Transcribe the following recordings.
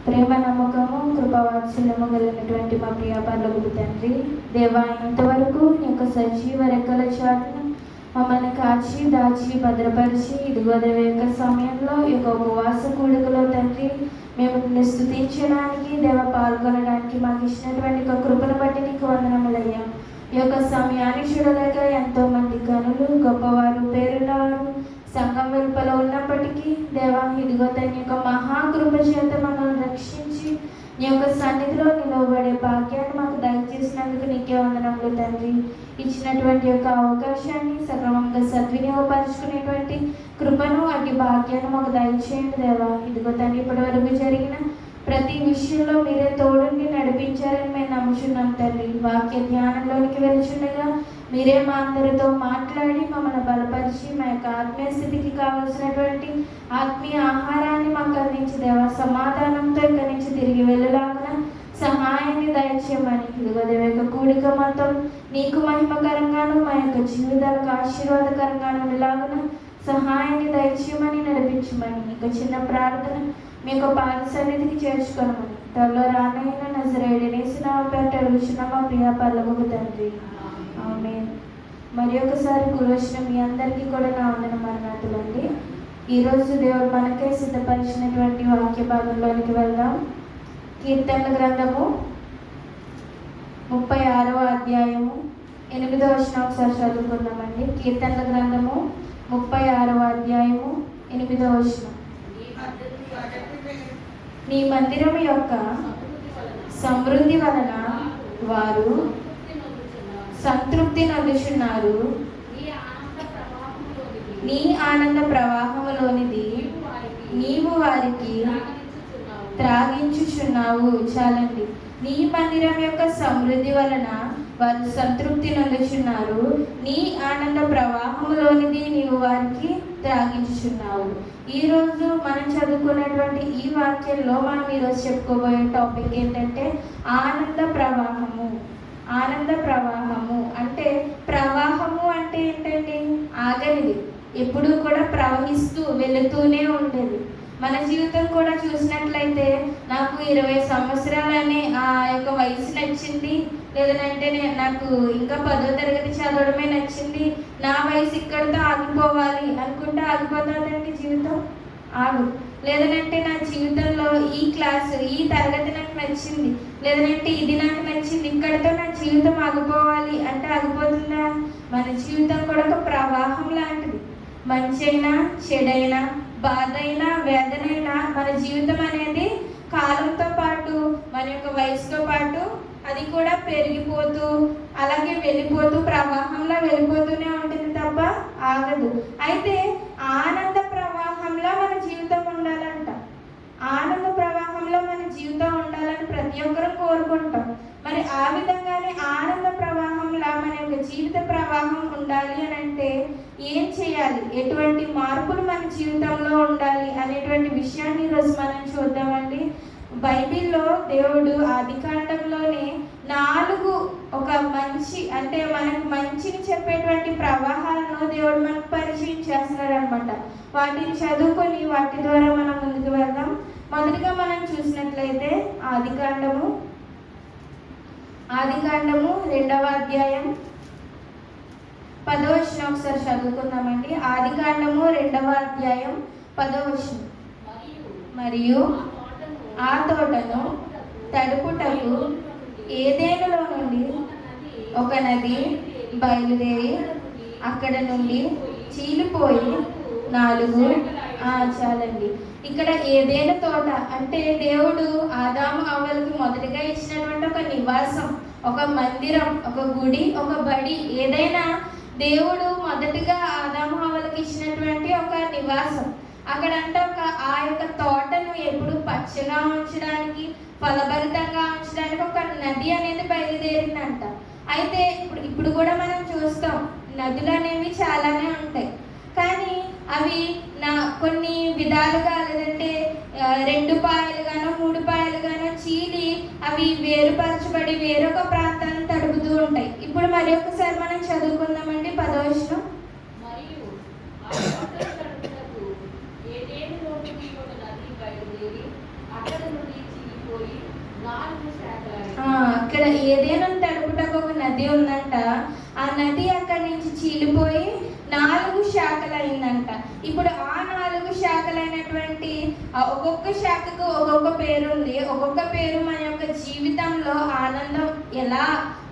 ప్రేమ నమ్మకము కృపావాత్సల్యము కలిగినటువంటి మా ప్రియ పరలోకపు తండ్రి దేవా, ఇంతవరకు నీ యొక్క సజీవ రెక్కల చాటున మమ్మల్ని కాచి దాచి భద్రపరిచి ఇదిగో దేవ యొక్క సమయంలో ఈ యొక్క ఉపవాస కూడికలో తండ్రి మేము స్తుతించడానికి దేవ పాల్గొనడానికి మాకు ఇచ్చినటువంటి ఒక కృపను బట్టి నీకు వందనములయ్యా. ఈ యొక్క సమయాన్ని చూడలేక ఎంతో మంది గనులు గొప్పవారు పేరున్నవారు సంఘం వెలుపల ఉన్నప్పటికీ దేవా ఇదిగో తన యొక్క మహాకృప చేత మనల్ని రక్షించి నీ యొక్క సన్నిధిలో నిలవబడే భాగ్యాన్ని మాకు దయచేసినందుకు నీకే వందనములు తండ్రి. ఇచ్చినటువంటి యొక్క అవకాశాన్ని సక్రమంగా సద్వినియోగపరుచుకునేటువంటి కృపను అటు భాగ్యాన్ని మాకు దయచేయండి దేవా. ఇదిగో తండ్రి ఇప్పటి వరకు జరిగిన ప్రతి విషయంలో మీరే తోడుండి నడిపించారని మేము నమ్ముచున్నాం తండ్రి. వాక్య ధ్యానంలోనికి వెళ్తుండగా మీరే మా అందరితో మాట్లాడి మమ్మల్ని బలపరిచి మా యొక్క ఆత్మీయ స్థితికి కావలసినటువంటి ఆత్మీయ ఆహారాన్ని మాకు అందించి దేవా సమాధానంతో ఇక్కడి నుంచి తిరిగి వెళ్ళలాగా సహాయాన్ని దయచేయమని ఇదిగో దేవ యొక్క కూడిక మొత్తం నీకు మహిమకరంగాను మా యొక్క జీవితాలకు ఆశీర్వాదకరంగాను ఉండేలాగా సహాయాన్ని దయచేయమని నడిపించమని ఇక చిన్న ప్రార్థన మీ యొక్క పాద సన్నిధికి చేర్చుకోనమని త్వరలో రానైన నజరేయుడైన యేసునామమున పేరట అడుగుచున్నాం మా ప్రియ పరలోకపు తండ్రి. ఆమేన్. మరి ఒకసారి కూర్చొని మీ అందరికీ కూడా నా వందన మరణాతులండి. ఈరోజు దేవుడు మనకే సిద్ధపరిచినటువంటి వాక్య భాగంలోనికి వెళ్దాం. కీర్తనల గ్రంథము 36వ అధ్యాయము 8వ వచనం ఒకసారి చదువుకుందామండి. కీర్తనల గ్రంథము 36వ అధ్యాయము 8వ వచనం. నీ మందిరం యొక్క సమృద్ధి వలన వారు సంతృప్తి నొందుచున్నారు. నీ ఆనంద ప్రవాహములోనిది నీవు వారికి త్రాగించుచున్నావు. చాలండి. నీ మందిరం యొక్క సమృద్ధి వలన వారు సంతృప్తి నొందుచున్నారు. నీ ఆనంద ప్రవాహంలోనిది నీవు వారికి త్రాగించుచున్నావు. ఈరోజు మనం చదువుకున్నటువంటి ఈ వాక్యంలో మనం ఈరోజు చెప్పుకోబోయే టాపిక్ ఏంటంటే ఆనంద ప్రవాహము. ఆనంద ప్రవాహము అంటే ప్రవాహము అంటే ఏంటండి? ఆగనిది, ఎప్పుడూ కూడా ప్రవహిస్తూ వెళుతూనే ఉండేది. మన జీవితం కూడా చూసినట్లయితే నాకు 20 సంవత్సరాలనే ఆ యొక్క వయసు నచ్చింది, లేదంటే నాకు ఇంకా 10వ తరగతి చదవడమే నచ్చింది, నా వయసు ఇక్కడితో ఆగిపోవాలి అనుకుంటే ఆగిపోతుందండి జీవితం? ఆగు. లేదనంటే నా జీవితంలో ఈ క్లాసు ఈ తరగతి నాకు నచ్చింది, లేదనంటే ఇది నాకు నచ్చింది, ఇక్కడితో నా జీవితం ఆగిపోవాలి అంటే ఆగిపోతుందా? మన జీవితం కూడా ఒక ప్రవాహం లాంటిది. మంచైనా చెడైనా బాధైనా వేదనైనా మన జీవితం అనేది కాలంతో పాటు మన యొక్క వయసుతో పాటు అది కూడా పెరిగిపోతూ అలాగే వెళ్ళిపోతూ ప్రవాహంలో వెళ్ళిపోతూనే ఉంటుంది తప్ప ఆగదు. అయితే ఆనంద ప్రవాహంలో మన జీవితం ఉండాలంట. ఆనంద ప్రవాహంలో మన జీవితం ఉండాలని ప్రతి ఒక్కరూ కోరుకుంటాం. మరి ఆ విధంగానే ఆనంద ప్రవాహంలా మన యొక్క జీవిత ప్రవాహం ఉండాలి అని అంటే ఏం చేయాలి, ఎటువంటి మార్పులు మన జీవితంలో ఉండాలి అనేటువంటి విషయాన్ని ఈరోజు మనం చూద్దామండి. బైబిల్లో దేవుడు ఆదికాండంలోనే 4 ఒక మంచి అంటే మనకు మంచిని చెప్పేటువంటి ప్రవాహాలను దేవుడు మనకు పరిచయం చేస్తున్నాడు అనమాట. వాటిని చదువుకొని వాటి ద్వారా మనం ముందుకు వెళ్దాం. మొదటిగా మనం చూసినట్లయితే ఆదికాండము 2వ అధ్యాయం 10వ వచనం ఒకసారి చదువుకుందామండి. ఆదికాండము 2వ అధ్యాయం 10వ వచనం. మరియు ఆ తోటను తడుపుటకు ఏదెనులో నుండి ఒక నది బయలుదేరి అక్కడ నుండి చీలిపోయి 4 చాలండి. ఇక్కడ ఏదైనా తోట అంటే దేవుడు ఆదాము హవ్వలకు మొదటిగా ఇచ్చినటువంటి ఒక నివాసం, ఒక మందిరం, ఒక గుడి, ఒక బడి, ఏదైనా దేవుడు మొదటిగా ఆదాము హవ్వలకు ఇచ్చినటువంటి ఒక నివాసం. అక్కడంటే ఆ యొక్క తోటను ఎప్పుడు పచ్చగా ఉంచడానికి, ఫలభరితంగా ఉంచడానికి ఒక నది అనేది బయలుదేరిందంట. అయితే ఇప్పుడు కూడా మనం చూస్తాం నదులు అనేవి చాలానే ఉంటాయి. కానీ అవి కొన్ని విధాలుగా లేదంటే 2 పాయలుగానో 3 పాయలుగానో చీలి అవి వేరుపరచబడి వేరొక ప్రాంతాన్ని తడుపుతూ ఉంటాయి. ఇప్పుడు మరి ఒకసారి మనం చదువుకుందామండి 10వ వచనం. ఏదేనులో నుండి ఒక నది బయలుదేరి అక్కడ నుండి అక్కడ ఏదైనా తడుపుటకు ఒక నది ఉందంట. ఆ నది అక్కడి నుంచి చీలిపోయి 4 శాఖలు అయిందంట. ఇప్పుడు ఆ 4 శాఖలైనటువంటి ఒక్కొక్క శాఖకు ఒక్కొక్క పేరు ఉంది. ఒక్కొక్క పేరు మన యొక్క జీవితంలో ఆనందం, ఎలా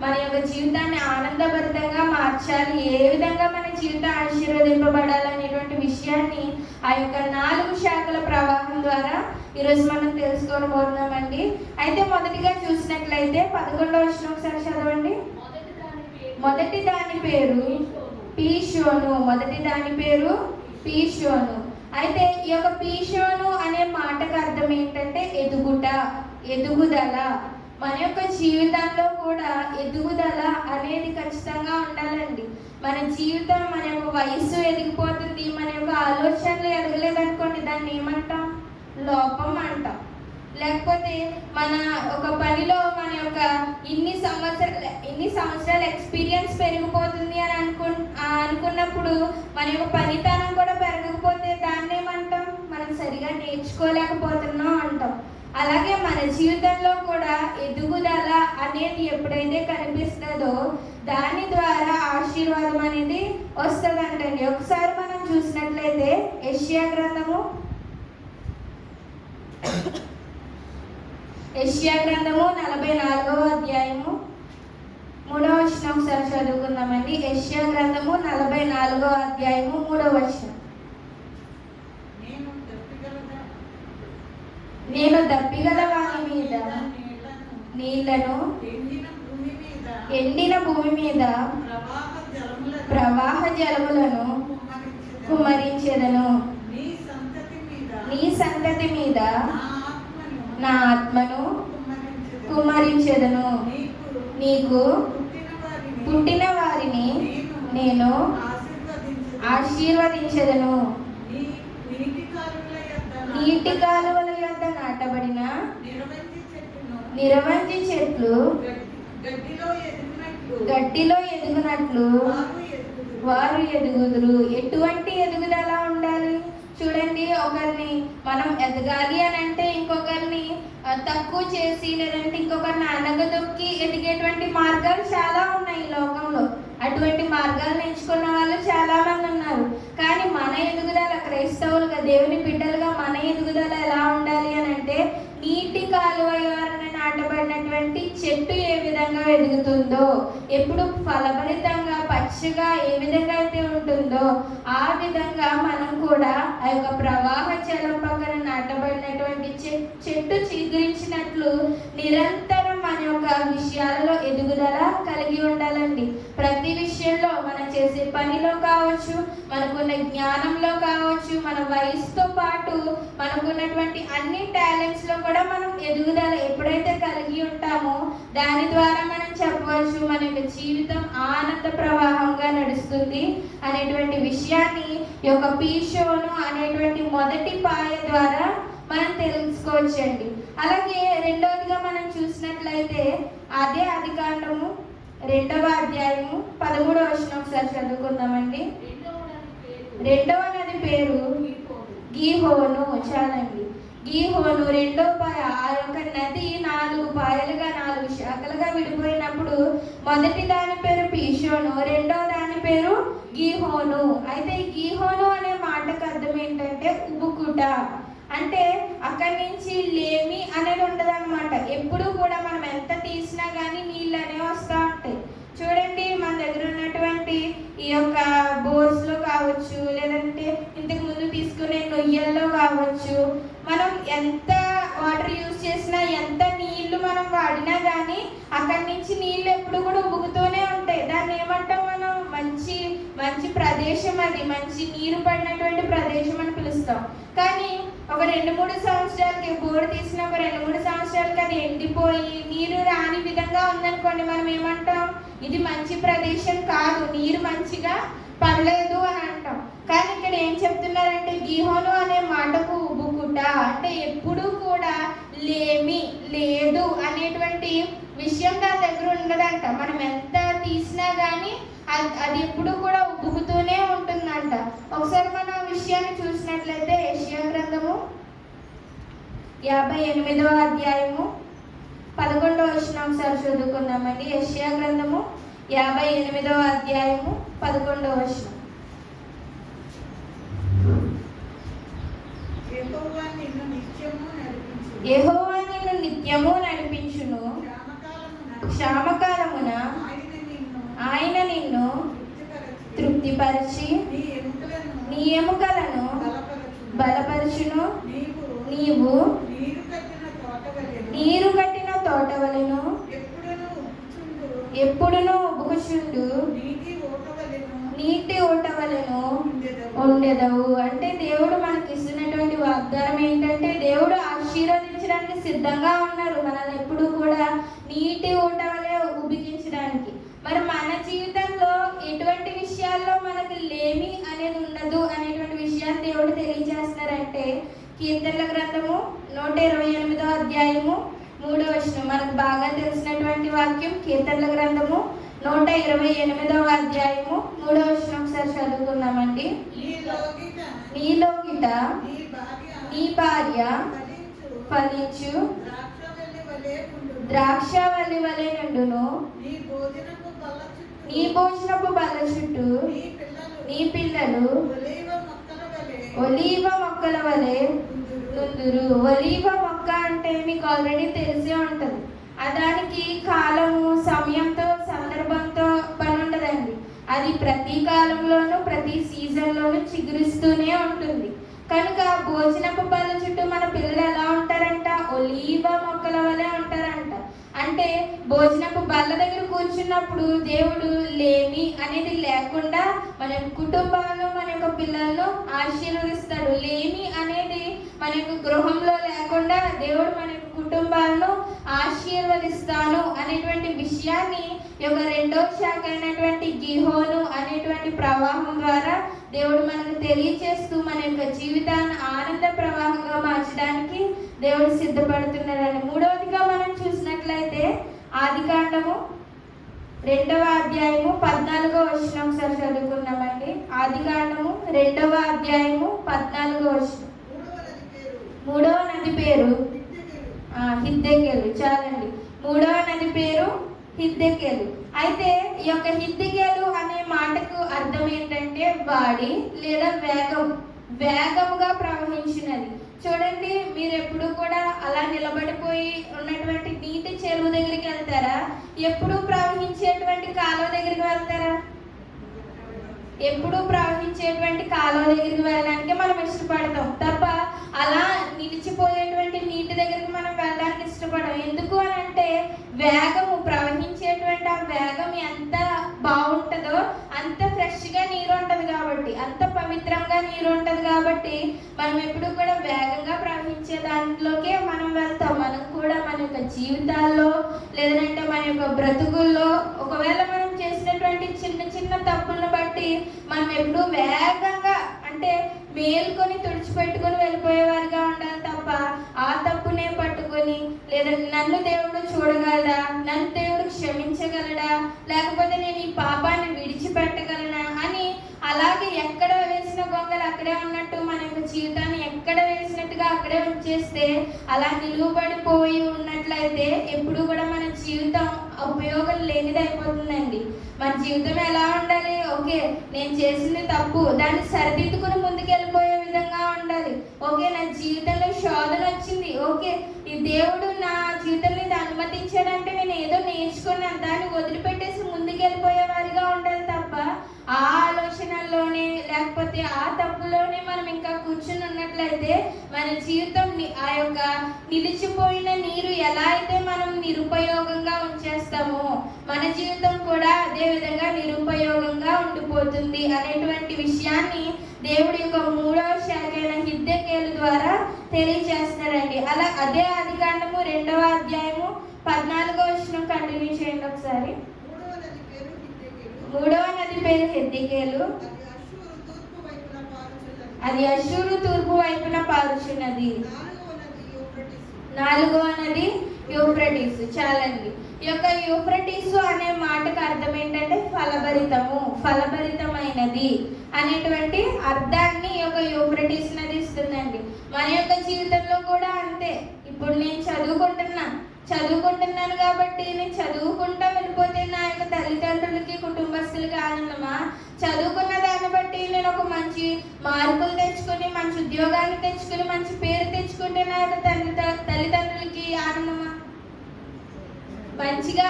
మన యొక్క జీవితాన్ని ఆనందభరితంగా మార్చాలి, ఏ విధంగా మన జీవితం ఆశీర్వదింపబడాలనేటువంటి విషయాన్ని ఆ యొక్క 4 శాఖల ప్రవాహం ద్వారా ఈరోజు మనం తెలుసుకోబోతున్నామండి. అయితే మొదటిగా చూసినట్లయితే 11వ వచనం ఒకసారి చదవండి. మొదటి దాని పేరు పీషోను. మొదటి దాని పేరు పీషోను. అయితే ఈ యొక్క పీషోను అనే మాటకు అర్థం ఏంటంటే ఎదుగుట, ఎదుగుదల. మన యొక్క జీవితంలో కూడా ఎదుగుదల అనేది ఖచ్చితంగా ఉండాలండి. మన జీవితం, మన యొక్క వయస్సు ఎదిగిపోతుంది, మన యొక్క ఆలోచనలు ఎదగలేదనుకోండి, దాన్ని ఏమంటాం? లోపం అంటాం. లేకపోతే మన ఒక పనిలో మన యొక్క ఇన్ని సంవత్సరాల ఎక్స్పీరియన్స్ పెరిగిపోతుంది అని అనుకున్నప్పుడు మన యొక్క పనితనం కూడా పెరగకపోతే దాన్ని ఏమంటాం? మనం సరిగా నేర్చుకోలేకపోతున్నాం అంటాం. అలాగే మన జీవితంలో కూడా ఎదుగుదల అనేది ఎప్పుడైతే కనిపిస్తుందో దాని ద్వారా ఆశీర్వాదం అనేది వస్తుందంటండి. ఒకసారి మనం చూసినట్లయితే యెషయా గ్రంథము 44వ అధ్యాయము 3వ వచనం ఒకసారి చదువుకుందామండి. యెషయా గ్రంథము 44వ అధ్యాయము 3వ వచనం. నేను దప్పిగల వాని మీద నీళ్లను ఎండిన భూమి మీద ప్రవాహ జలములను కుమ్మరించెదను. నీ సంతతి మీద నా ఆత్మను కుమ్మరించెదను. నీకు పుట్టిన వారిని నేను ఆశీర్వదించెదను. నీటి కాలువల యొద్ద నాటబడిన నిరవంజి చెట్లు గడ్డిలో ఎదుగునట్లు వారు ఎదుగుదురు. ఎటువంటి ఎదుగుదల ఉండాలి చూడండి. ఒకరిని మనం ఎదగాలి అని అంటే ఇంకొకరిని తక్కువ చేసి, లేదంటే ఇంకొకరిని అనగదొక్కి ఎదిగేటువంటి మార్గాలు చాలా ఉన్నాయి ఈ లోకంలో. అటువంటి మార్గాలు ఎంచుకున్న వాళ్ళు చాలా మంది ఉన్నారు. కానీ మన ఎదుగుదల, క్రైస్తవులుగా, దేవుని బిడ్డలుగా మన ఎదుగుదల ఎలా ఉండాలి అని అంటే, నీటి కాలువ ఎవరైనా నాటబడినటువంటి చెట్టు ఏ విధంగా ఎదుగుతుందో, ఎప్పుడు ఫలభరితంగా పచ్చగా ఏ విధంగా అయితే ఉంటుందో ఆ విధంగా మనం కూడా ఆ యొక్క ప్రవాహ జలం పక్కన నాటబడినటువంటి చెట్టు చిగురించినట్లు నిరంతరం మన యొక్క విషయాలలో ఎదుగుదల కలిగి ఉండాలండి. ప్రతి విషయంలో మనం చేసే పనిలో కావచ్చు, మనకున్న జ్ఞానంలో కావచ్చు, మన వయసుతో పాటు మనకున్నటువంటి అన్ని టాలెంట్స్ లో కూడా మనం ఎదుగుదల ఎప్పుడైతే కలిగి ఉంటామో దాని ద్వారా మనం చెప్పవచ్చు మన యొక్క జీవితం ఆనంద ప్రవాహంగా నడుస్తుంది అనేటువంటి విషయాన్ని ఈ యొక్క పీషోను అనేటువంటి మొదటి పాయ ద్వారా మనం తెలుసుకోవచ్చండి. అలాగే రెండవదిగా మనం చూసినట్లయితే అదే ఆదికాండము 2వ అధ్యాయము 13వ వచనం ఒకసారి చదువుకుందామండి. రెండవ నది పేరు గీహోను. చాలండి. గీహోను రెండో పాయ. ఆ యొక్క నది 4 పాయలుగా 4 శాఖలుగా విడిపోయినప్పుడు మొదటి దాని పేరు పీషోను, రెండో దాని పేరు గీహోను. అయితే ఈ గీహోను అనే మాటకు అర్థం ఏంటంటే ఉబుకుట. అంటే అక్కడి నుంచి లేమి అనేది ఉండదన్నమాట. ఎప్పుడు కూడా మనం ఎంత తీసినా కానీ నీళ్ళు అనేవి వస్తూ ఉంటాయి. చూడండి, మన దగ్గర ఉన్నటువంటి ఈ యొక్క బోర్స్ లో కావచ్చు, లేదంటే ఇంతకు ముందు తీసుకునే నొయ్యల్లో కావచ్చు, మనం ఎంత వాటర్ యూజ్ చేసినా, ఎంత నీళ్లు మనం వాడినా కానీ అక్కడి నుంచి నీళ్ళు ఎప్పుడు కూడా ఉబుకుతూనే ఉంటాయి. దాన్ని ఏమంటాం మనం? మంచి మంచి ప్రదేశం, అది మంచి నీరు పడినటువంటి ప్రదేశం అని పిలుస్తాం. కానీ ఒక 2-3 సంవత్సరాలకి బోర్ తీసిన ఒక 2-3 సంవత్సరాలకి అది ఎండిపోయి నీరు రాని విధంగా ఉందనుకోండి, మనం ఏమంటాం? ఇది మంచి ప్రదేశం కాదు, నీరు మంచిగా పడలేదు అని అంటాం. కానీ ఇక్కడ ఏం చెప్తున్నారంటే గీహోను అనే మాటకు ఉబుకుట అంటే ఎప్పుడు కూడా లేమి, లేదు అనేటువంటి విషయం దాని దగ్గర ఉండదంట. మనం ఎంత తీసినా కానీ అది ఎప్పుడు కూడా ఉబుకుతూనే ఉంటుందంట. ఒకసారి మనం విషయాన్ని చూసినట్లయితే యెషయా గ్రంథము 58వ అధ్యాయము ఒకసారి చదువుకుందామండి. యెషయా గ్రంథము 58వ అధ్యాయము 11వ వచనం. యెహోవా నిన్ను నిత్యము నడిపించును, క్షామకాలమున ఆయన నిన్ను తృప్తిపరిచి నీ ఎముకలను బలపరచును. నీవు నీరు కట్టిన తోటవలెను ఎప్పుడును ఉబుకుచుండు నీటి ఊటవలెను ఉండెదవు. అంటే దేవుడు మనకి ఇస్తున్నటువంటి వాగ్దానం ఏంటంటే, దేవుడు ఆశీర్వదించడానికి సిద్ధంగా ఉన్నారు మనల్ని ఎప్పుడు కూడా నీటి ఊటవలే ఉబికించడానికి. మరి మన జీవితంలో ఎటువంటి విషయాల్లో మనకి లేమి అనేది ఉండదు అనేటువంటి విషయాన్ని దేవుడు తెలియజేస్తున్నారంటే, కీర్తనల గ్రంథము 128వ అధ్యాయము 3వ వచనం మనకు బాగా తెలిసినటువంటి వాక్యం. కీర్తనల గ్రంథము 128వ అధ్యాయము 3వ వచనం ఒకసారి చదువుకుందామండి. నీలో గిట నీ భార్య ఫలించు ద్రాక్షవల్లి వలె నుండును, నీ భోజనపు బల్ల చుట్టూ నీ పిల్లలు ఒలీవ మొక్కల వలె నుందురు. ఒలీవ మొక్క అంటే మీకు ఆల్రెడీ తెలిసే ఉంటుంది. దానికి కాలము, సమయంతో, సందర్భంతో పని ఉండదండి. అది ప్రతి కాలంలోనూ ప్రతి సీజన్లోనూ చిగురిస్తూనే ఉంటుంది. కనుక భోజనపు బల్ల చుట్టూ మన పిల్లలు ఎలా ఉంటారంట? ఒలీవ మొక్కల వలె ఉంటారంట. అంటే భోజనపు బల్ల దగ్గర కూర్చున్నప్పుడు దేవుడు లేమి అనేది లేకుండా మన కుటుంబాలను, మన యొక్క పిల్లలను ఆశీర్వదిస్తాడు. లేమి అనేది మన యొక్క గృహంలో లేకుండా దేవుడు మన యొక్క కుటుంబాలను ఆశీర్వదిస్తాను అనేటువంటి విషయాన్ని ఈ యొక్క 2వ శాఖ అయినటువంటి గిహోను అనేటువంటి ప్రవాహం ద్వారా దేవుడు మనకు తెలియచేస్తూ మన యొక్క జీవితాన్ని ఆనంద ప్రవాహంగా మార్చడానికి దేవుడు సిద్ధపడుతున్నాడని. 3వదిగా మనం చూసినట్లయితే ఆదికాండము 2వ అధ్యాయము 14వ వచనం ఒకసారి చదువుకున్నామండి. ఆదికాండము 2వ అధ్యాయము 14వ వచనం. 3వ నది పేరు హిద్దెకెలు. చాలండి, 3వ నది పేరు హిద్దెకెలు. అయితే ఈ యొక్క హిద్దెకెలు అనే మాటకు అర్థం ఏంటంటే వాడి లేదా వేగముగా ప్రవహించినది. చూడండి, మీరు ఎప్పుడు కూడా అలా నిలబడిపోయి ఉన్నటువంటి నీటి చెరువు దగ్గరికి వెళ్తారా? ఎప్పుడు ప్రవహించేటువంటి కాలువ దగ్గరికి వెళ్తారా? ఎప్పుడు ప్రవహించేటువంటి కాలువ దగ్గరికి వెళ్ళడానికి మనం ఇష్టపడతాం తప్ప అలా నిలిచిపోయేటువంటి నీటి దగ్గరికి మనం వెళ్ళడానికి ఇష్టపడం. ఎందుకు అని అంటే వేగము, ప్రవహించేటువంటి ఆ వేగం ఎంత బాగుంటుందో అంత ఫ్రెష్గా నీరు ఉంటుంది కాబట్టి, అంత పవిత్రంగా నీరు ఉంటుంది కాబట్టి మనం ఎప్పుడు కూడా వేగంగా ప్రవహించే దాంట్లోకే మనం వెళ్తాం. మనం కూడా మన యొక్క జీవితాల్లో లేదంటే మన యొక్క బ్రతుకుల్లో ఒకవేళ మనం చేసినటువంటి చిన్న చిన్న తప్పులను బట్టి మనం ఎప్పుడు వేగంగా అంటే మేల్కొని తుడిచిపెట్టుకొని వెళ్ళిపోయేవారిగా ఉండాలి తప్ప ఆ తప్పునే పట్టుకొని లేదా నన్ను దేవుడు చూడగలడా, నన్ను దేవుడు క్షమించగలడా, లేకపోతే నేను ఈ పాపాన్ని విడిచిపెట్టగలనా అని అలాగే ఎక్కడ వేసిన గొంగలు అక్కడే ఉన్నట్టు మన యొక్క జీవితాన్ని ఎక్కడ వేసినట్టుగా అక్కడే ఉంచేస్తే అలా నిలువబడిపోయి ఉన్నట్లయితే ఎప్పుడు కూడా మన జీవితం ఉపయోగం లేనిది అయిపోతుందండి. మన జీవితం ఎలా ఉండాలి? ఓకే, నేను చేసింది తప్పు, దాన్ని సరిదిద్దుకుని ముందుకెళ్ళిపోయే విధంగా ఉండాలి. ఓకే, నా జీవితంలో శోధన వచ్చింది, ఓకే ఈ దేవుడు నా జీవితంలో ఇది అనుమతించాడంటే నేను ఏదో నేర్చుకున్నాను, దాన్ని వదిలిపెట్టేసి ముందుకెళ్ళిపోయే వారిగా ఉండాలి తప్ప ఆ ఆలోచనల్లోనే లేకపోతే ఆ తప్పులోనే మనం ఇంకా కూర్చుని ఉన్నట్లయితే మన జీవితం ఆ యొక్క నిలిచిపోయిన నీరు ఎలా అయితే మనం నిరుపయోగంగా ఉంచేస్తామో మన జీవితం కూడా అదే విధంగా నిరుపయోగంగా ఉండిపోతుంది అనేటువంటి విషయాన్ని దేవుడి యొక్క 3వ శాఖ అయిన హిద్దెకెలు ద్వారా తెలియజేస్తున్నారండి. అలా అదే ఆదికాండము 2వ అధ్యాయము 14వ వచనం కంటిన్యూ చేయండి ఒకసారి. 3వ నది పేరు హిద్దెకెలు, అది అష్షూరు తూర్పు వైపున పారుచున్నది. 4వ నది యూఫ్రటీస్. చాలండి, ఈ యొక్క యూఫ్రటీస్ అనే మాటకు అర్థం ఏంటంటే ఫలభరితము, ఫలభరితమైనది అనేటువంటి అర్థాన్ని ఈ యొక్క యూఫ్రటీస్ నది ఇస్తుందండి. మన యొక్క జీవితంలో కూడా అంతే. ఇప్పుడు నేను చదువుకుంటున్నా, చదువుకుంటున్నాను కాబట్టి నేను చదువుకుంటా వెళ్ళిపోతే నా యొక్క తల్లిదండ్రులకి కుటుంబస్తులకి ఆనందమా? చదువుకున్న దాన్ని బట్టి నేను ఒక మంచి మార్కులు తెచ్చుకుని మంచి ఉద్యోగాన్ని తెచ్చుకుని మంచి పేరు తెచ్చుకుంటే నా యొక్క తల్లిదండ్రులకి ఆనందమా? మంచిగా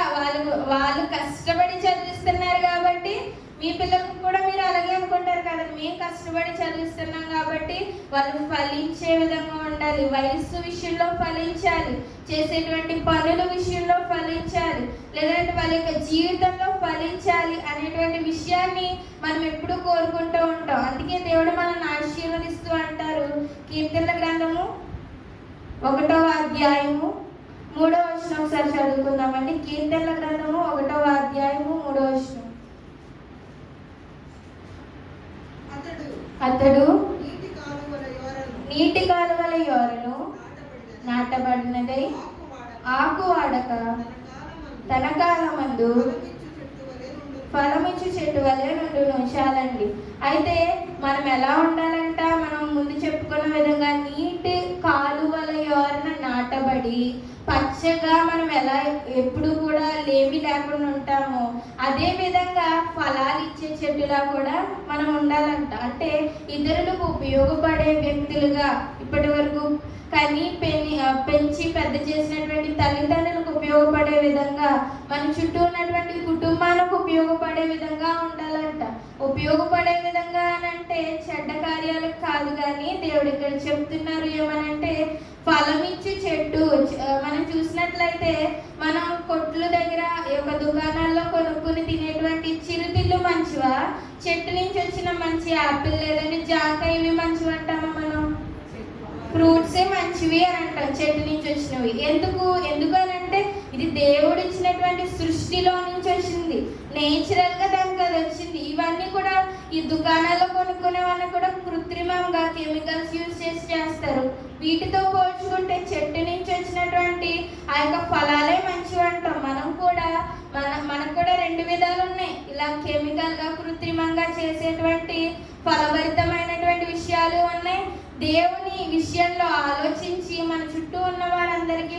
వాళ్ళు కష్టపడి చదివిస్తున్నారు కాబట్టి మీ పిల్లలకు కూడా మీరు అలాగే అనుకుంటారు కదా, మేము కష్టపడి చదివిస్తున్నాం కాబట్టి వాళ్ళు ఫలించే విధంగా ఉండాలి. వయస్సు విషయంలో ఫలించాలి, చేసేటువంటి పనుల విషయంలో ఫలించాలి, లేదంటే వాళ్ళ యొక్క జీవితంలో ఫలించాలి అనేటువంటి విషయాన్ని మనం ఎప్పుడూ కోరుకుంటూ ఉంటాం. అందుకే దేవుడు మనల్ని ఆశీర్వదిస్తూ అంటారు. కీర్తనల గ్రంథము 1వ అధ్యాయము 3వ వచనం ఒకసారి చదువుకుందామండి. కీర్తనల గ్రంథము 1వ అధ్యాయము 3వ వచనం. అతడు నీటి కాలువల యోరను నాటబడినదై ఆకు వాడక తన కాలమందు ఫలమిచ్చు చెట్టు వలె నుండును. చాలండి. అయితే మనం ఎలా ఉండాలంట? మనం ముందు చెప్పుకున్న విధంగా నీటి కాలువల యోరన నాటబడి పచ్చగా మనం ఎలా ఎప్పుడు కూడా లేమి లేకుండా ఉంటామో అదే విధంగా ఫలాలు ఇచ్చే చెట్టులా కూడా మనం ఉండాలంట. అంటే ఇతరులకు ఉపయోగపడే వ్యక్తులుగా ఇప్పటి వరకు కని పెంచి పెద్ద చేసినటువంటి తల్లిదండ్రులకు ఉపయోగపడే విధంగా మన చుట్టూ ఉన్నటువంటి కుటుంబాలకు ఉపయోగపడే విధంగా ఉండాలంట. ఉపయోగపడే విధంగా అనంటే చెడ్డ కార్యాలకు కాదు, కానీ దేవుడు ఇక్కడ చెప్తున్నారు ఏమనంటే ఫలమిచ్చు చెట్టు. మనం చూసినట్లయితే మనం కొట్లు దగ్గర యొక్క దుకాణాల్లో కొనుక్కుని తినేటువంటి చిరుతిళ్ళు మంచివా, చెట్టు నుంచి వచ్చిన మంచి యాపిల్ లేదంటే జాంకాయ ఇవి మంచివి అంటామా? మనం ఫ్రూట్సే మంచివి అని అంటాం, చెట్టు నుంచి వచ్చినవి. ఎందుకు అని అంటే ఇది దేవుడు ఇచ్చినటువంటి సృష్టిలో నుంచి వచ్చింది, నేచురల్గా దానికి అది వచ్చింది. ఇవన్నీ కూడా ఈ దుకాణాల్లో కొనుక్కునేవన్నీ కూడా కృత్రిమంగా కెమికల్స్ యూజ్ చేసి చేస్తారు. వీటితో పోల్చుకుంటే చెట్టు నుంచి వచ్చినటువంటి ఆ యొక్క ఫలాలే మంచివి అంటాం. మనకు కూడా 2 విధాలు ఉన్నాయి. ఇలా కెమికల్గా కృత్రిమంగా చేసేటువంటి ఫలభరితమైనటువంటి విషయాలు ఉన్నాయి. దేవుని విషయంలో ఆలోచించి మన చుట్టూ ఉన్న వారందరికీ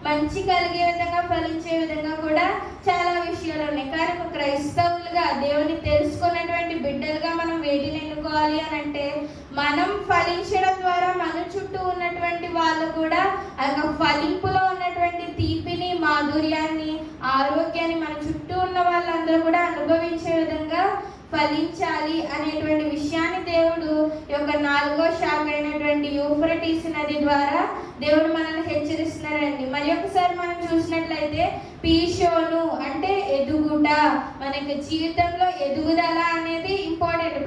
మంచి కలిగే విధంగా ఫలించే విధంగా కూడా చాలా విషయాలు ఉన్నాయి. కానీ క్రైస్తవులుగా దేవుని తెలుసుకున్నటువంటి బిడ్డలుగా మనం వేటిని ఎన్నుకోవాలి అని అంటే మనం ఫలించడం ద్వారా మన చుట్టూ ఉన్నటువంటి వాళ్ళు కూడా ఆ యొక్క ఫలింపులో ఉన్నటువంటి తీపిని, మాధుర్యాన్ని, ఆరోగ్యాన్ని మన చుట్టూ ఉన్న వాళ్ళందరూ కూడా అనుభవించే విధంగా ఫలించాలి అనేటువంటి విషయాన్ని దేవుడు యొక్క 4వ శాఖ అయినటువంటి యూఫ్రటీస్ నది ద్వారా దేవుడు మనల్ని హెచ్చరిస్తున్నారండి. మరి ఒకసారి మనం చూసినట్లయితే పీషోను అంటే ఎదుగుట. మన యొక్క జీవితంలో ఎదుగుదల అనేది ఇంపార్టెంట్.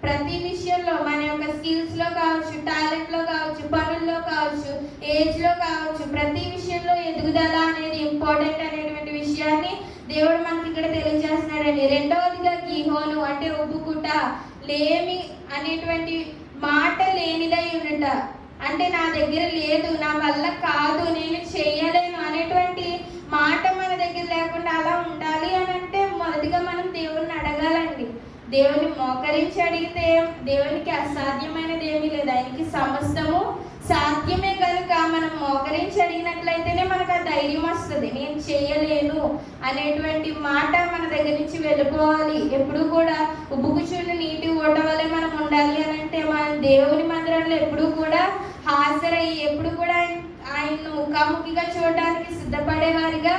ప్రతి విషయంలో మన యొక్క స్కిల్స్లో కావచ్చు, టాలెంట్లో కావచ్చు, పనుల్లో కావచ్చు, ఏజ్లో కావచ్చు, ప్రతి విషయంలో ఎదుగుదల అనేది ఇంపార్టెంట్ అనేటువంటి విషయాన్ని దేవుడు మనకి ఇక్కడ తెలియజేస్తున్నాడండి. 2వదిగా గిహోను అంటే ఉబ్బుకుట, లేమి అనేటువంటి మాట లేనిదై ఉండుట. అంటే నా దగ్గర లేదు, నా వల్ల కాదు, నేను చేయలేను అనేటువంటి మాట మన దగ్గర లేకుండా అలా ఉండాలి అని అంటే మొదటిగా మనం దేవుడిని అడగాలండి. దేవుని మోకరించి అడిగితే దేవునికి అసాధ్యమైనది ఏమీ లేదు, ఆయనకి సమస్తము సాధ్యమే. కనుక మనం మోకరించి అడిగినట్లయితేనే మనకు ఆ ధైర్యం వస్తుంది. నేను చేయలేను అనేటువంటి మాట మన దగ్గర నుంచి వెళ్ళిపోవాలి. ఎప్పుడు కూడా ఉబ్బుకుచున్న నీటి ఓట వల్లే మనం ఉండాలి అని అంటే మనం దేవుని మందిరంలో ఎప్పుడు కూడా హాజరయ్యి ఎప్పుడు కూడా ఆయన్ను ముఖాముఖిగా చూడడానికి సిద్ధపడేవారిగా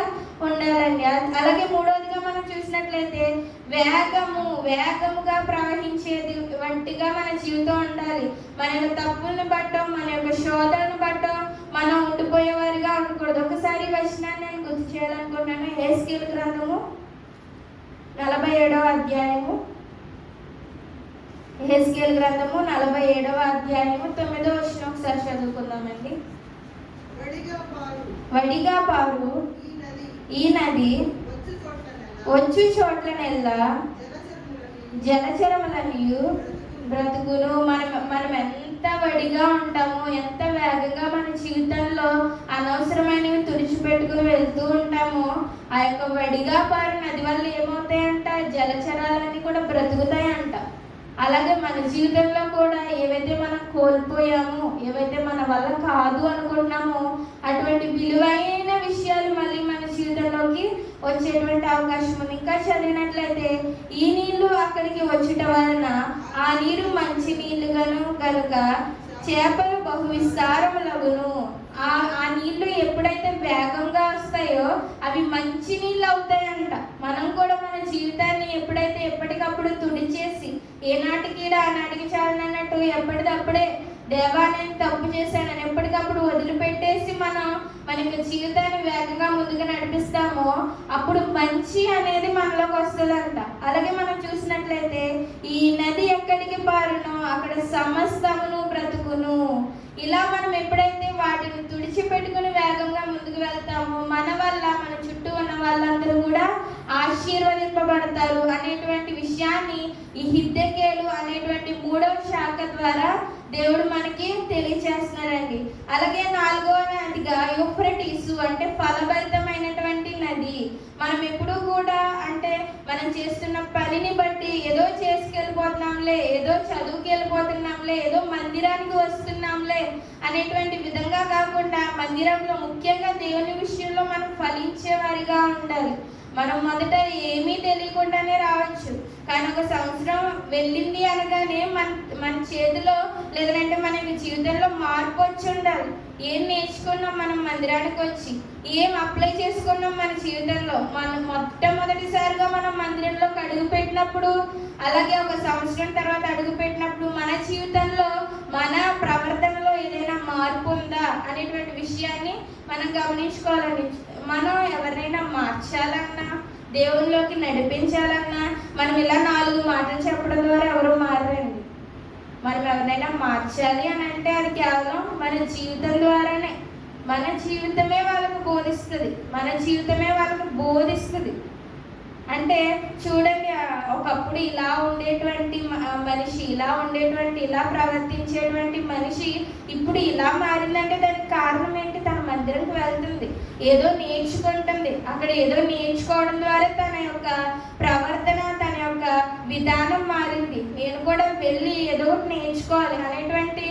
ఉండాలండి. అలాగే 3వదిగా మనం చూసినట్లయితే వేగముగా ప్రవహించేది వంటిగా మన జీవితం ఉండాలి. మన యొక్క తప్పులను బట్టం, మన యొక్క శోధనను బట్టం మనం ఉండిపోయేవారిగా ఉండకూడదు. ఒకసారి వచనాన్ని నేను గుర్తు చేయాలనుకుంటున్నాను. యెహెజ్కేలు గ్రంథము 47వ అధ్యాయము. యెహెజ్కేలు గ్రంథము 47వ అధ్యాయము 9వ వచనం ఒకసారి చదువుకుందామండి. వడిగా పారు ఈ నది వచ్చు చోట్లనెల్లా జలచరములనియు బ్రతుకును. మనం ఎంత వడిగా ఉంటామో, ఎంత వేగంగా మన జీవితంలో అనవసరమైనవి తుడిచిపెట్టుకుని వెళ్తూ ఉంటామో ఆ యొక్క వడిగా పారు నది వల్ల ఏమవుతాయంట? జలచరాలన్నీ కూడా బ్రతుకుతాయంట. అలాగే మన జీవితంలో కూడా ఏవైతే మనం కోల్పోయామో, ఏవైతే మన వల్ల కాదు అనుకుంటున్నామో ఆ విలువైన విషయాలు మళ్ళీ మన జీవితంలోకి వచ్చేటువంటి అవకాశం ఉంది. ఇంకా చదివినట్లయితే ఈ నీళ్లు అక్కడికి వచ్చటం వలన ఆ నీరు మంచి నీళ్లుగాను కనుక చేపలు బహు విస్తారములగును. ఆ నీళ్లు ఎప్పుడైతే వేగంగా వస్తాయో అవి మంచి నీళ్ళు అవుతాయంట. మనం కూడా మన జీవితాన్ని ఎప్పుడైతే ఎప్పటికప్పుడు తుడిచేసి ఏనాటికి ఆనాటికి చాలన్నట్టు ఎప్పటికప్పుడే దేవా నేను తప్పు చేశానని ఎప్పటికప్పుడు వదిలిపెట్టేసి మనం మన యొక్క జీవితాన్ని వేగంగా ముందుకు నడిపిస్తామో అప్పుడు మంచి అనేది మనలోకి వస్తుందంట. అలాగే మనం చూసినట్లయితే ఈ నది ఎక్కడికి పారునో అక్కడ సమస్తమును బ్రతుకును. ఇలా మనం ఎప్పుడైతే వాటిని తుడిచిపెట్టుకుని వేగంగా ముందుకు వెళ్తామో మన వల్ల మన చుట్టూ ఉన్న వాళ్ళందరూ కూడా ఆశీర్వదింపబడతారు అనేటువంటి విషయాన్ని ఈ హిద్దెకేలు అనేటువంటి 3వ శాఖ ద్వారా దేవుడు మనకి తెలియచేస్తున్నారండి. అలాగే 4వ నదిగా యూఫ్రటీసు అంటే ఫలభరితమైనటువంటి నది. మనం ఎప్పుడూ కూడా అంటే మనం చేస్తున్న పనిని బట్టి ఏదో చేసుకెళ్ళిపోతున్నాంలే, ఏదో చదువుకి వెళ్ళిపోతున్నాంలే, ఏదో మందిరానికి వస్తున్నాంలే అనేటువంటి విధంగా కాకుండా మందిరంలో ముఖ్యంగా దేవుని విషయంలో మనం ఫలించే వారిగా ఉండాలి. మనం మొదట ఏమీ తెలియకుండానే రావచ్చు, కానీ ఒక సంవత్సరం వెళ్ళింది అనగానే మన చేతిలో లేదంటే మన జీవితంలో మార్పు వచ్చి ఉండాలి. ఏం నేర్చుకున్నాం మనం మందిరానికి వచ్చి, ఏం అప్లై చేసుకున్నాం మన జీవితంలో. మనం మొట్టమొదటిసారిగా మనం మందిరంలోకి అడుగు పెట్టినప్పుడు, అలాగే ఒక సంవత్సరం తర్వాత అడుగు పెట్టినప్పుడు మన జీవితంలో మన ప్రవర్తనలో ఏదైనా మార్పు ఉందా అనేటువంటి విషయాన్ని మనం గమనించుకోవాలండి. మనం ఎవరినైనా మార్చాలన్నా దేవునిలోకి నడిపించాలన్నా మనం ఇలా 4 మాటలు చెప్పడం ద్వారా ఎవరు మారండి. మనం ఎవరినైనా మార్చాలి అని అంటే అది కేవలం మన జీవితం ద్వారానే. మన జీవితమే వాళ్ళకు బోధిస్తుంది, మన జీవితమే వాళ్ళకు బోధిస్తుంది. అంటే చూడండి, ఒకప్పుడు ఇలా ఉండేటువంటి మనిషి, ఇలా ప్రవర్తించేటువంటి మనిషి ఇప్పుడు ఇలా మారిందంటే దానికి కారణం ఏంటి? తన మందిరంకి వెళ్తుంది, ఏదో నేర్చుకుంటుంది. అక్కడ ఏదో నేర్చుకోవడం ద్వారా తన యొక్క ప్రవర్తన, తన యొక్క విధానం మారింది. నేను కూడా వెళ్ళి ఏదో నేర్చుకోవాలి అనేటువంటి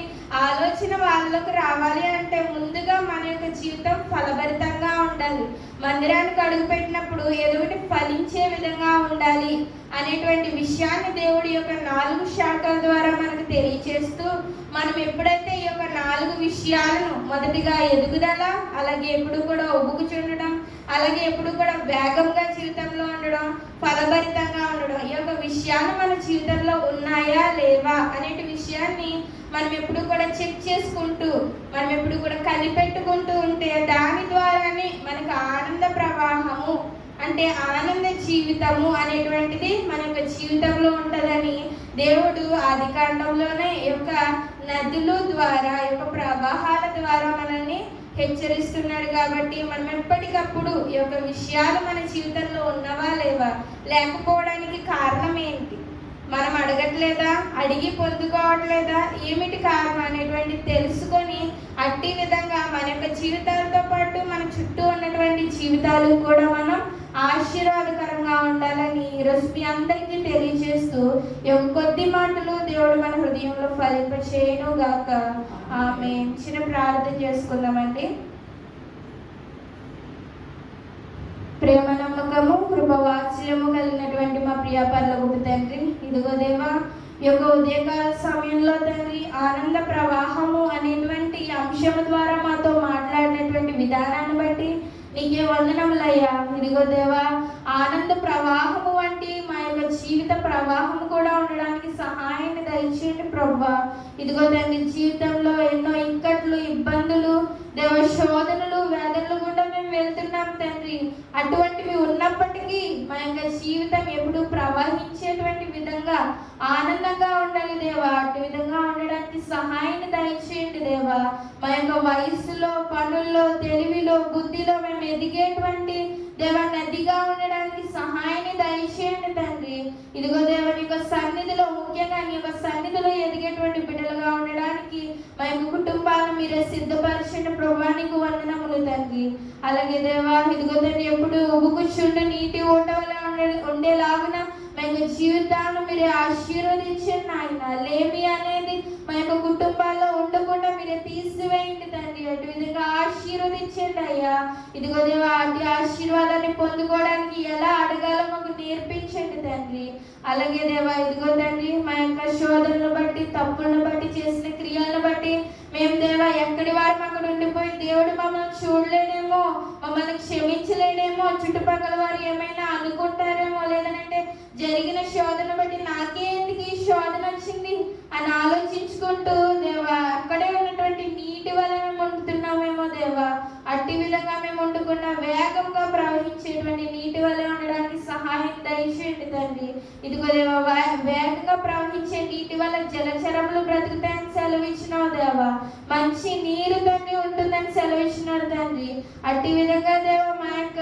ఆలోచన వాళ్ళకు రావాలి అంటే ముందుగా మన యొక్క జీవితం ఫలభరితంగా ఉండాలి. మందిరానికి అడుగు పెట్టినప్పుడు ఏదో ఒకటి ఫలించే విధంగా ఉండాలి అనేటువంటి విషయాన్ని దేవుడి యొక్క 4 శాఖల ద్వారా మనకు తెలియచేస్తూ, మనం ఎప్పుడైతే ఈ యొక్క 4 విషయాలను మొదటిగా ఎదుగుదల, అలాగే ఎప్పుడు కూడా ఒప్పుకుచుండడం, అలాగే ఎప్పుడు కూడా వేగంగా జీవితంలో ఉండడం, ఫలభరితంగా ఉండడం, ఈ యొక్క విషయాలు మన జీవితంలో ఉన్నాయా లేవా అనేటి విషయాన్ని మనం ఎప్పుడు కూడా చెక్ చేసుకుంటూ, మనం ఎప్పుడు కూడా కనిపెట్టుకుంటూ ఉంటే దాని ద్వారానే మనకు ఆనంద ప్రవాహము అంటే ఆనంద జీవితము అనేటువంటిది మన యొక్క జీవితంలో ఉంటుందని దేవుడు ఆదికాండంలోనే ఈ యొక్క నదుల ద్వారా, ఈ యొక్క ప్రవాహాల ద్వారా మనల్ని హెచ్చరిస్తున్నాడు. కాబట్టి మనం ఎప్పటికప్పుడు ఈ యొక్క విషయాలు మన జీవితంలో ఉన్నవా లేవా, లేకపోవడానికి కారణం ఏంటి, మనం అడగట్లేదా, అడిగి పొందుకోవట్లేదా, ఏమిటి కారణం అనేటువంటి తెలుసుకొని అట్టి విధంగా మన యొక్క జీవితాలతో పాటు మన చుట్టూ ఉన్నటువంటి జీవితాలు కూడా మనం ఆశీర్వాదకరంగా ఉండాలని ఈరోజు మీ అందరికీ తెలియజేస్తూ కొద్ది మాటలు దేవుడు మన హృదయంలో ఫలింపచేయును గాక. ఆమె చిన్న ప్రార్థన చేసుకుందామండి. ప్రేమ, నమ్మకము, కృపవాత్సల్యము కలిగినటువంటి మా ప్రియ పరలోకపు తండ్రి, ఇదిగో దేవా, ఈ యొక్క ఉదయకాల సమయంలో తండ్రి ఆనంద ప్రవాహము అనేటువంటి అంశము ద్వారా మాతో మాట్లాడినటువంటి విధానాన్ని బట్టి నీకే వందనములయ్యా. ఇదిగో దేవా, ఆనంద ప్రవాహము వంటి మా యొక్క జీవిత ప్రవాహము కూడా ఉండడానికి సహాయాన్ని దయచేయండి ప్రభువా. ఇదిగో తండ్రి, జీవితంలో ఎన్నో ఇక్కట్లు, ఇబ్బందులు, దేవ శోధనలు, వేదనలు గుండా మేము వెళ్తున్నాం తండ్రి. అటువంటివి ఉన్నప్పటికీ మా యొక్క జీవితం ఎప్పుడు ప్రవహించేటువంటి విధంగా ఆనందంగా ఉండాలి దేవా. అటు విధంగా ఉండడానికి సహాయాన్ని దయచేయండి దేవా. మా యొక్క వయస్సులో, పనుల్లో, తెలివిలో, బుద్ధిలో మేము ఎదిగేటువంటి దేవ నదిగా ఉండడానికి సహాయాన్ని దయచేయండి తండ్రి. ఇదిగో దేవ, నీ యొక్క సన్నిధిలో, ముఖ్యంగా నీ యొక్క సన్నిధిలో ఎదిగేటువంటి బిడ్డలుగా ఉండడానికి మా యొక్క కుటుంబాలను మీరే సిద్ధపరచండి ప్రభువా. నీకు వందనములు తండ్రి. అలాగే దేవా, ఇదిగో తండ్రి, ఎప్పుడు ఉబుకుచుండు నీటి ఓటవలా ఉండేలాగున మా యొక్క జీవితాలను మీరే ఆశీర్వదించండి నాయన. లేమి అనేది మా యొక్క కుటుంబాల్లో ఉండకుండా మీరే తండ్రి తీసివేయండి తండ్రి. అటు విధంగా ఆశీర్వదించండి అయ్యా. ఇదిగో దేవా, అటు ఆశీర్వాదాన్ని పొందుకోవడానికి ఎలా అడగాలో మాకు నేర్పించండి తండ్రి. అలాగే దేవా, ఇదిగో తండ్రి, మా యొక్క శోధనను బట్టి, తప్పులను బట్టి, చేసిన క్రియలను బట్టి మేము దేవా ఎక్కడి వారు అక్కడ ఉండిపోయి దేవుడు మమ్మల్ని చూడలేడేమో, మమ్మల్ని క్షమించలేడేమో, చుట్టుపక్కల వారు ఏమైనా అనుకుంటారేమో, లేదంటే జరిగిన శోధన బట్టి నాకే ఎందుకు ఈ శోధన వచ్చింది అని ఆలోచించుకుంటూ దేవా అక్కడే ఉన్నటువంటి నీటి వల్ల మేము వండుతున్నామేమో దేవా. అట్టి విధంగా మేము వండుకున్న వేగంగా ప్రవహించేటువంటి నీటి వల్ల ఉండడానికి సహాయం దయచేయండి తండ్రి. ఇదిగో దేవా, వేగంగా ప్రవహించే నీటి వల్ల జలచరములు బ్రతుకుతాయని సెలవిచ్చినావు దేవా. మంచి నీరు తండ్రి ఉంటుందని సెలవిచ్చినాడు తండ్రి. అట్టి విధంగా దేవా మా యొక్క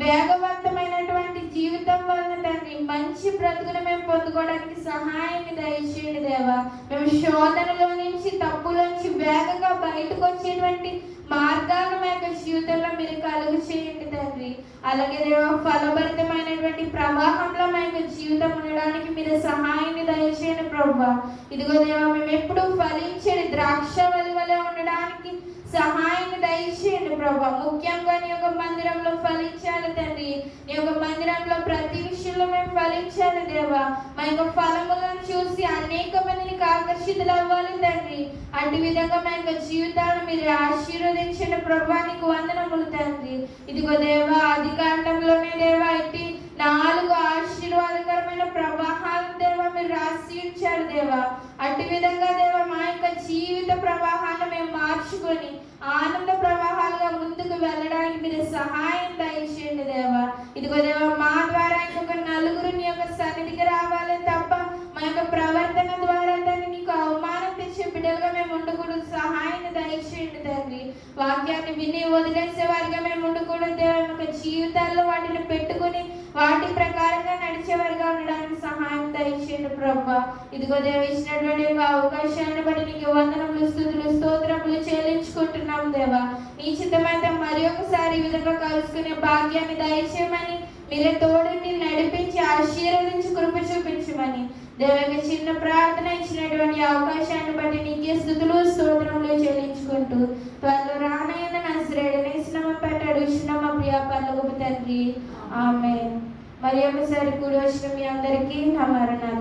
వేగవంతమైనటువంటి జీవితం వలన తండ్రి మంచి బ్రతుకును మేము పొందుకోవడానికి సహాయాన్ని దయచేయండి దేవా. మేము శోధనలో నుంచి, తప్పులోంచి వేగంగా బయటకు వచ్చేటువంటి మార్గాలను మా యొక్క జీవితంలో మీరు కలుగు చేయండి తండ్రి. అలాగే దేవా, ఫలభరితమైనటువంటి ప్రవాహంలో మా యొక్క జీవితం ఉండడానికి మీరు సహాయాన్ని దయచేయండి ప్రభువా. ఇదిగో దేవా, మేము ఎప్పుడు ఫలించేది ద్రాక్షవల్లి వలె ఉండడానికి సహాయాన్ని దయచేయండి ప్రభా. ముఖ్యంగా నీ యొక్క మందిరంలో ఫలించాలి తండ్రి. నీ యొక్క మందిరంలో ప్రతి విషయంలో మేము ఫలించాలి దేవా. మా యొక్క ఫలములను చూసి అనేక మందిని ఆకర్షితులు అవ్వాలి తండ్రి. అటు విధంగా మా యొక్క జీవితాన్ని మీరు ఆశీర్వదించిన ప్రభా, నీకు వందనములు తండ్రి. ఇదిగో దేవా, ఆది కాండంలోనే దేవా ఇట్టి 4 ఆశీర్వాదకరమైన ప్రవాహాలను దేవా మీరు రాసి ఉంచారు దేవా. అటు విధంగా దేవా మా యొక్క జీవిత ప్రవాహాన్ని మేము మార్చుకొని ఆనంద ప్రవాహాలుగా ముందుకు వెళ్ళడానికి మీరు సహాయం దయచేయండి దేవా. ఇదిగో దేవా, మా ద్వారా ఇంకొక నలుగురు నీ యొక్క సన్నిధికి రావాలి తప్ప మా యొక్క ప్రవర్తన ద్వారా దాన్ని నీకు అవమానం తెచ్చే బిడ్డలుగా మేము ఉండకూడదు. సహాయాన్ని దయచేయండి తండ్రి. వాక్యాన్ని విని వదిలేసే వారిగా మేము ఉండకూడదు దేవా. యొక్క జీవితాల్లో వాటిని పెట్టుకుని వాటి ప్రకారంగా నడిచేవారిగా ఉండడానికి సహాయం దయచేయండి ప్రభా. ఇదిగో దేవ, ఇచ్చినటువంటి అవకాశాన్ని బట్టి నీకు వందనములు, స్తుతులు, స్తోత్రములు చెల్లించుకుంటున్నాం దేవా. నీ చిత్తమైతే మరి ఒకసారి ఈ విధంగా కలుసుకునే భాగ్యాన్ని దయచేయమని, మీరే తోడుని నడిపించి ఆశీర్వదించి కృప చూపించమని దేవకి చిన్న ప్రార్థన ఇచ్చినటువంటి అవకాశాన్ని బట్టి నీకే స్తుతులు, స్తోత్రములు చెల్లించుకుంటూ త్వరలో రానయ్యన నజరేయుడైన యేసునామమున పెట్టి అడుగుచున్నాం మా ప్రియ పరలోకపు తండ్రి. ఆమేన్. మరి ఒకసారి కూడి వచ్చిన మీ అందరికీ నా మరణాలు.